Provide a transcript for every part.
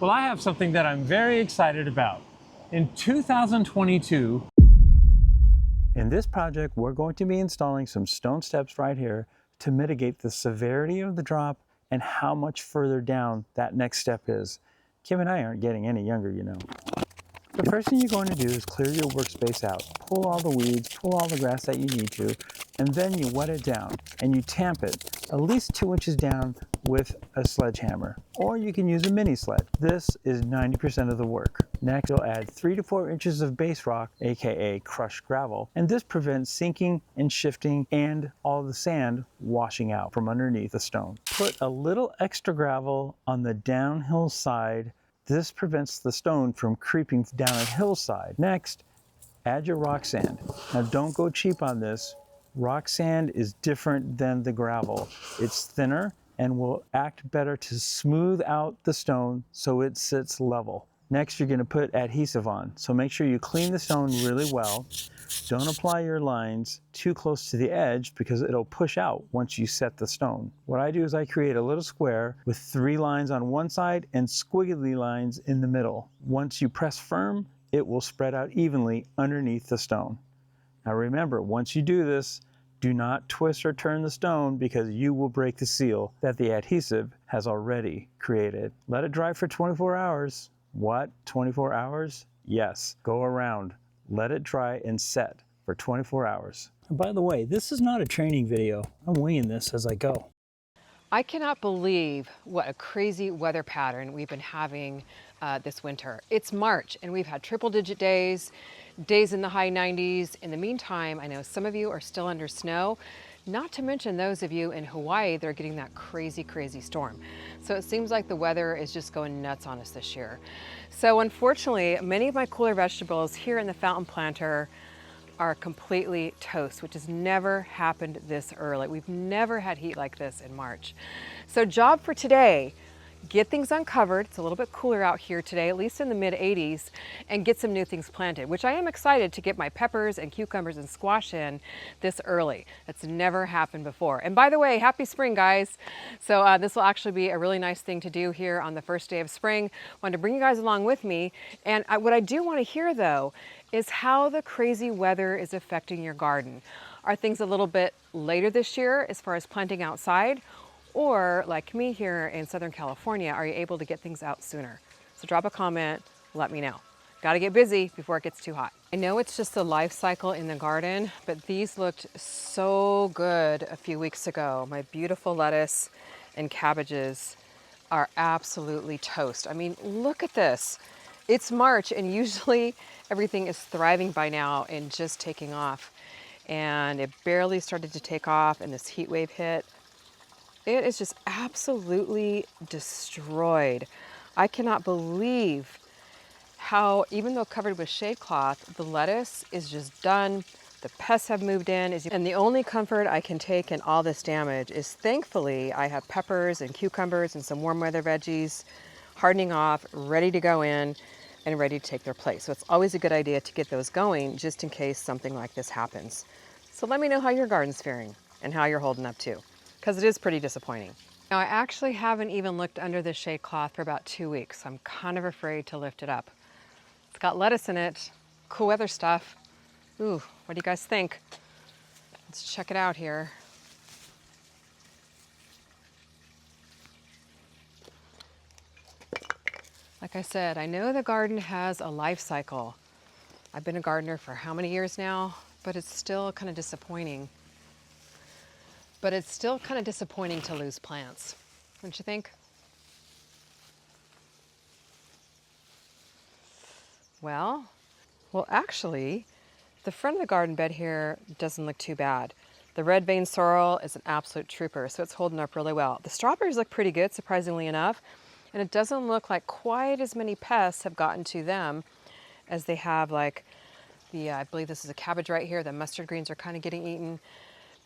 Well, I have something that I'm very excited about. In 2022, in this project, we're going to be installing some stone steps right here to mitigate the severity of the drop and how much further down that next step is. Kim and I aren't getting any younger, you know. The first thing you're going to do is clear your workspace out. Pull all the weeds, pull all the grass that you need to, and then you wet it down and you tamp it at least 2 inches down with a sledgehammer, or you can use a mini sled. This is 90% of the work. Next, you'll add 3 to 4 inches of base rock, aka crushed gravel, and this prevents sinking and shifting and all the sand washing out from underneath the stone. Put a little extra gravel on the downhill side. This prevents the stone from creeping down a hillside. Next, add your rock sand. Now don't go cheap on this. Rock sand is different than the gravel. It's thinner and will act better to smooth out the stone so it sits level. Next, you're going to put adhesive on. So make sure you clean the stone really well. Don't apply your lines too close to the edge because it'll push out once you set the stone. What I do is I create a little square with 3 lines on one side and squiggly lines in the middle. Once you press firm, it will spread out evenly underneath the stone. Now remember, once you do this, do not twist or turn the stone because you will break the seal that the adhesive has already created. Let it dry for 24 hours. What? 24 hours? Yes. Go around. Let it dry and set for 24 hours. And by the way, this is not a training video. I'm winging this as I go. I cannot believe what a crazy weather pattern we've been having this winter. It's March and we've had triple-digit days, days in the high 90s. In the meantime, I know some of you are still under snow, not to mention those of you in Hawaii that are getting that crazy, crazy storm. So it seems like the weather is just going nuts on us this year. So unfortunately, many of my cooler vegetables here in the fountain planter are completely toast, which has never happened this early. We've never had heat like this in March. So job for today, get things uncovered. It's a little bit cooler out here today, at least in the mid 80s, and get some new things planted, which I am excited to get my peppers and cucumbers and squash in this early. That's never happened before. And by the way, happy spring, guys. So this will actually be a really nice thing to do here on the first day of spring. Wanted to bring you guys along with me. And what I do want to hear though, is how the crazy weather is affecting your garden. Are things a little bit later this year as far as planting outside? Or like me here in Southern California, are you able to get things out sooner? So drop a comment, let me know. Got to get busy before it gets too hot. I know it's just a life cycle in the garden, but these looked so good a few weeks ago. My beautiful lettuce and cabbages are absolutely toast. I mean, look at this. It's March and usually everything is thriving by now and just taking off. And it barely started to take off and this heat wave hit. It is just absolutely destroyed. I cannot believe how, even though covered with shade cloth, the lettuce is just done. The pests have moved in. And the only comfort I can take in all this damage is thankfully I have peppers and cucumbers and some warm weather veggies hardening off, ready to go in and ready to take their place. So it's always a good idea to get those going just in case something like this happens. So let me know how your garden's faring and how you're holding up too, because it is pretty disappointing. Now I actually haven't even looked under this shade cloth for about 2 weeks. I'm kind of afraid to lift it up. It's got lettuce in it, cool weather stuff. Ooh, what do you guys think? Let's check it out here. Like I said, I know the garden has a life cycle. I've been a gardener for how many years now, but it's still kind of disappointing. But it's still kind of disappointing to lose plants, don't you think? Well, actually, the front of the garden bed here doesn't look too bad. The red vein sorrel is an absolute trooper, so it's holding up really well. The strawberries look pretty good, surprisingly enough, and it doesn't look like quite as many pests have gotten to them as they have like I believe this is a cabbage right here. The mustard greens are kind of getting eaten.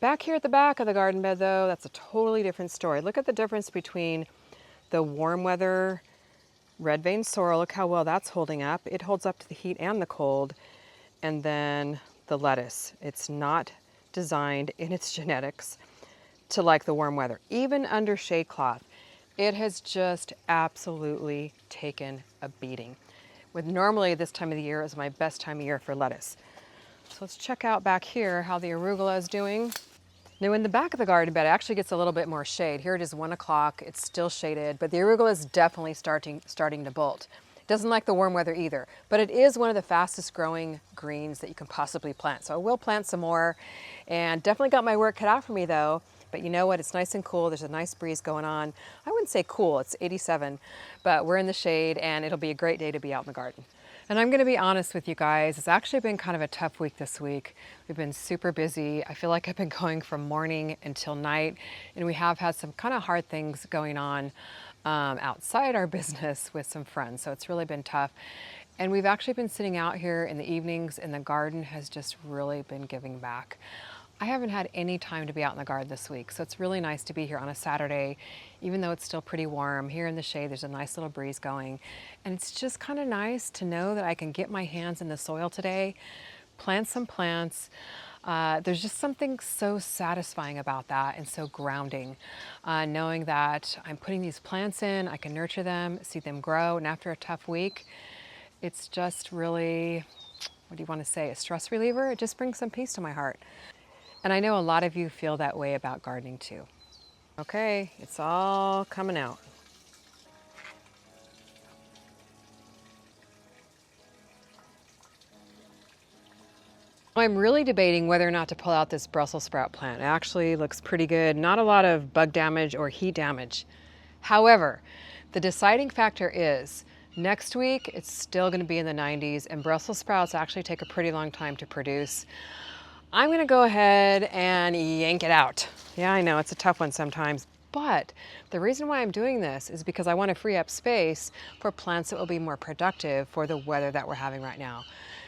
Back here at the back of the garden bed though, that's a totally different story. Look at the difference between the warm weather red vein sorrel. Look how well that's holding up. It holds up to the heat and the cold. And then the lettuce. It's not designed in its genetics to like the warm weather, even under shade cloth. It has just absolutely taken a beating. With normally this time of the year is my best time of year for lettuce. So let's check out back here how the arugula is doing. Now in the back of the garden bed, it actually gets a little bit more shade. Here it is 1 o'clock, it's still shaded, but the arugula is definitely starting to bolt. It doesn't like the warm weather either, but it is one of the fastest growing greens that you can possibly plant. So I will plant some more, and definitely got my work cut out for me though. But you know what, it's nice and cool. There's a nice breeze going on. I wouldn't say cool, it's 87, but we're in the shade and it'll be a great day to be out in the garden. And I'm gonna be honest with you guys, it's actually been kind of a tough week this week. We've been super busy. I feel like I've been going from morning until night, and we have had some kind of hard things going on outside our business with some friends. So it's really been tough. And we've actually been sitting out here in the evenings, and the garden has just really been giving back. I haven't had any time to be out in the garden this week, so it's really nice to be here on a Saturday, even though it's still pretty warm. Here in the shade, there's a nice little breeze going, and it's just kind of nice to know that I can get my hands in the soil today, plant some plants. There's just something so satisfying about that and so grounding, knowing that I'm putting these plants in, I can nurture them, see them grow, and after a tough week, it's just really, what do you want to say, a stress reliever? It just brings some peace to my heart. And I know a lot of you feel that way about gardening too. Okay, it's all coming out. I'm really debating whether or not to pull out this Brussels sprout plant. It actually looks pretty good. Not a lot of bug damage or heat damage. However, the deciding factor is next week it's still going to be in the 90s, and Brussels sprouts actually take a pretty long time to produce. I'm gonna go ahead and yank it out. Yeah, I know, it's a tough one sometimes, but the reason why I'm doing this is because I want to free up space for plants that will be more productive for the weather that we're having right now.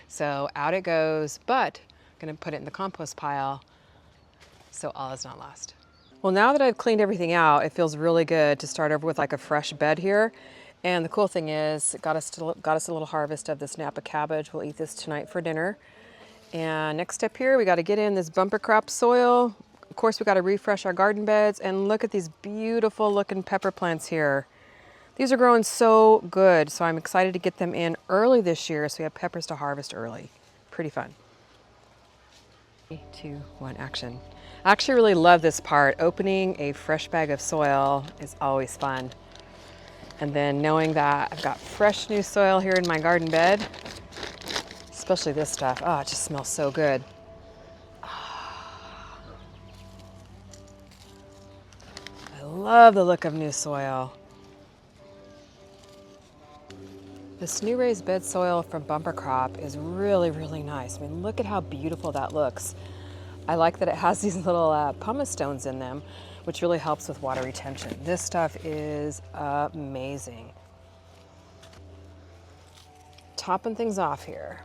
So out it goes, but I'm gonna put it in the compost pile so all is not lost. Well, now that I've cleaned everything out, it feels really good to start over with like a fresh bed here. And the cool thing is, it got us a little harvest of this Napa cabbage. We'll eat this tonight for dinner. And next step here, we got to get in this bumper crop soil. Of course, we got to refresh our garden beds, and look at these beautiful looking pepper plants here. These are growing so good, so I'm excited to get them in early this year so we have peppers to harvest early. Pretty fun. 3, 2, 1, action. I actually really love this part. Opening a fresh bag of soil is always fun. And then knowing that I've got fresh new soil here in my garden bed, especially this stuff. Oh, it just smells so good. I love the look of new soil. This new raised bed soil from Bumper Crop is really, really nice. I mean, look at how beautiful that looks. I like that it has these little pumice stones in them, which really helps with water retention. This stuff is amazing. Topping things off here.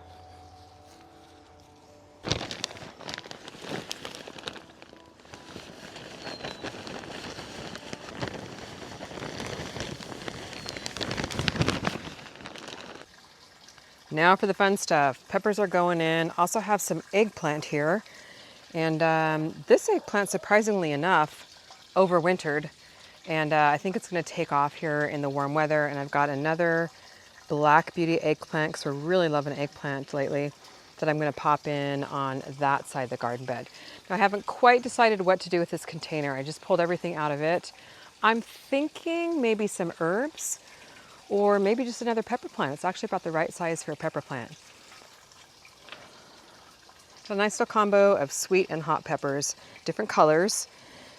Now for the fun stuff. Peppers are going in. Also have some eggplant here. And this eggplant, surprisingly enough, overwintered. And I think it's gonna take off here in the warm weather. And I've got another Black Beauty eggplant, because we're really loving eggplant lately, that I'm gonna pop in on that side of the garden bed. Now I haven't quite decided what to do with this container. I just pulled everything out of it. I'm thinking maybe some herbs, or maybe just another pepper plant. It's actually about the right size for a pepper plant. So a nice little combo of sweet and hot peppers, different colors.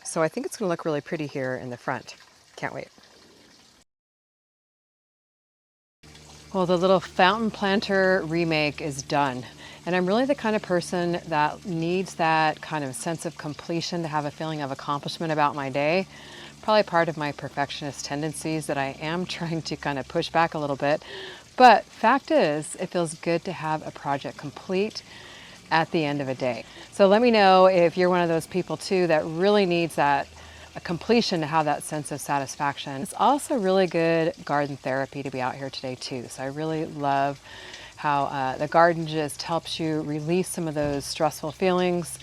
So I think it's gonna look really pretty here in the front. Can't wait. Well, the little fountain planter remake is done. And I'm really the kind of person that needs that kind of sense of completion to have a feeling of accomplishment about my day. Probably part of my perfectionist tendencies that I am trying to kind of push back a little bit. But fact is, it feels good to have a project complete at the end of a day. So let me know if you're one of those people too that really needs that a completion to have that sense of satisfaction. It's also really good garden therapy to be out here today too. So I really love how the garden just helps you release some of those stressful feelings,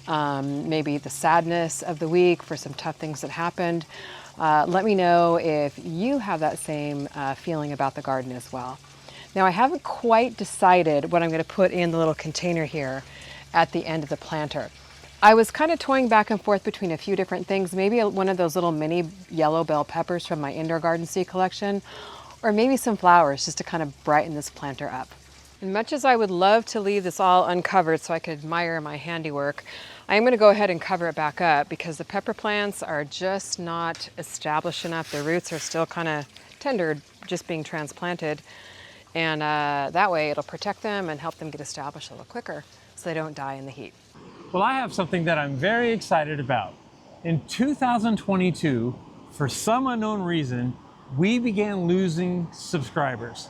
maybe the sadness of the week for some tough things that happened. Let me know if you have that same feeling about the garden as well. Now I haven't quite decided what I'm going to put in the little container here at the end of the planter. I was kind of toying back and forth between a few different things, maybe one of those little mini yellow bell peppers from my indoor garden seed collection, or maybe some flowers just to kind of brighten this planter up. And much as I would love to leave this all uncovered so I could admire my handiwork, I am going to go ahead and cover it back up because the pepper plants are just not established enough. The roots are still kind of tender, just being transplanted. And that way it'll protect them and help them get established a little quicker so they don't die in the heat. Well, I have something that I'm very excited about. In 2022, for some unknown reason, we began losing subscribers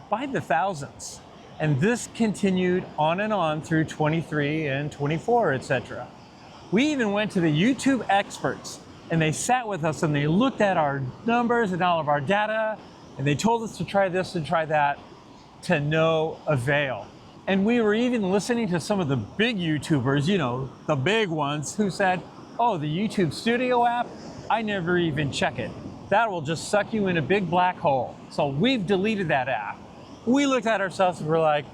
by the thousands. And this continued on and on through 23 and 24, etc. We even went to the YouTube experts and they sat with us and they looked at our numbers and all of our data and they told us to try this and try that, to no avail. And we were even listening to some of the big YouTubers, you know, the big ones, who said, oh, the YouTube Studio app, I never even check it. That will just suck you in a big black hole. So we've deleted that app. We looked at ourselves and we're like,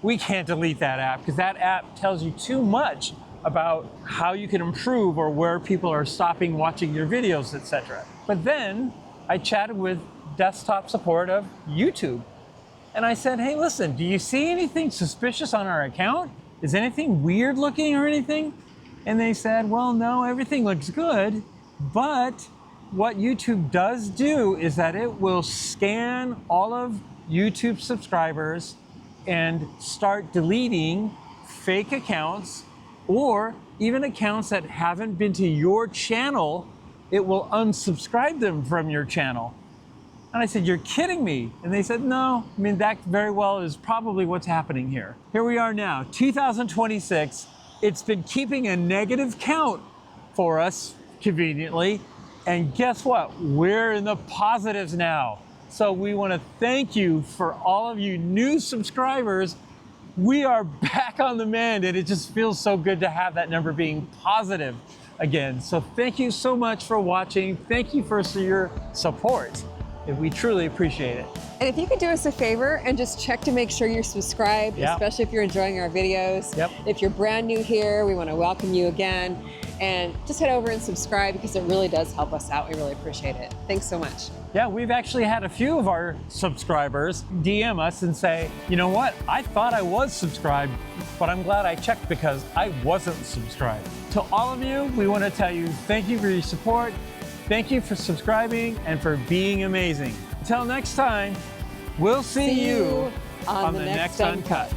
we can't delete that app because that app tells you too much about how you can improve or where people are stopping watching your videos, etc. But then I chatted with desktop support of YouTube. And I said, hey, listen, do you see anything suspicious on our account? Is anything weird looking or anything? And they said, well, no, everything looks good. But what YouTube does do is that it will scan all of YouTube subscribers and start deleting fake accounts or even accounts that haven't been to your channel. It will unsubscribe them from your channel. And I said, you're kidding me. And they said, no, I mean, that very well is probably what's happening here. Here we are now, 2026. It's been keeping a negative count for us conveniently. And guess what? We're in the positives now. So we want to thank you for all of you new subscribers. We are back on the mend and it just feels so good to have that number being positive again. So thank you so much for watching. Thank you for your support. We truly appreciate it. And if you could do us a favor and just check to make sure you're subscribed, especially if you're enjoying our videos. If you're brand new here, we want to welcome you again. And just head over and subscribe because it really does help us out. We really appreciate it. Thanks so much. Yeah, we've actually had a few of our subscribers DM us and say, you know what, I thought I was subscribed, but I'm glad I checked because I wasn't subscribed. To all of you, we want to tell you thank you for your support. Thank you for subscribing and for being amazing. Until next time, we'll see you on the next Uncut.